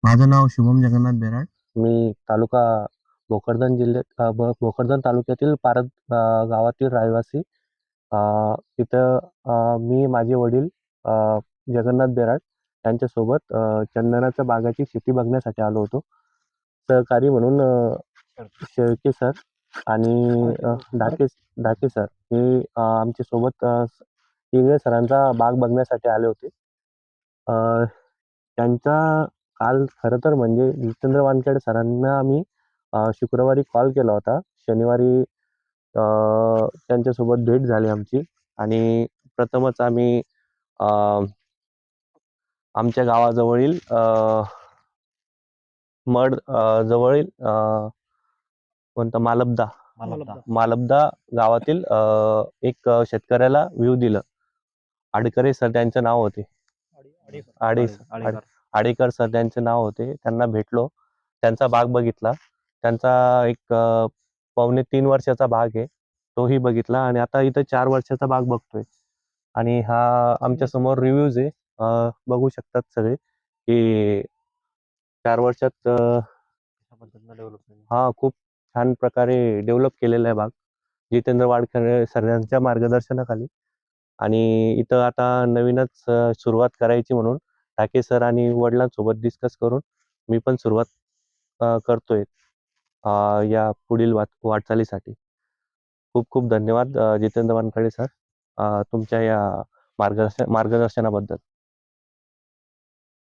माझं नाव शुभम जगन्नाथ बेराड. मी तालुका भोकरदन जिल्ह्यात भोकरदन तालुक्यातील पारद गावातील रहिवासी. तिथं मी माझे वडील जगन्नाथ बेराड यांच्यासोबत चंदनाच्या बागाची शेती बघण्यासाठी आलो होतो. सहकारी म्हणून शेळके सर आणि ढाके सर हे आमच्या सोबत इंगळे सरांचा बाग बघण्यासाठी आले होते. त्यांचा काल खरं तर म्हणजे जितेंद्र वानखेडे सरांना आम्ही शुक्रवारी कॉल केला होता. शनिवारी त्यांच्यासोबत भेट झाली आमची आणि प्रथमच आम्ही अ, आमच्या गावाजवळील मड जवळील कोणता मालबदा गावातील एक शेतकऱ्याला व्ह्यू दिलं. आडकरे सर त्यांचे नाव होते. आडे आडेकर सर त्यांचे नाव होते. त्यांना भेटलो, त्यांचा बाग बघितला. त्यांचा एक पावणे 3 वर्षाचा बाग आहे, तोही बघितला आणि आता इथं 4 वर्षाचा बाग बघतोय. आणि हा आमच्या समोर रिव्ह्यूज आहे. बघू शकतात सगळे की 4 वर्षात हा खूप छान प्रकारे डेव्हलप केलेला आहे बाग जितेंद्र वाडकर सर यांच्या मार्गदर्शनाखाली. आणि इथं आता नवीनच सुरुवात करायची म्हणून ठाके सर आणि वडिलांसोबत डिस्कस करून मी पण सुरुवात करतोय या पुढील वाटचालीसाठी. खूप खूप धन्यवाद जितेंद्र वानखडे सर, तुमच्या या मार्गदर्शनाबद्दल.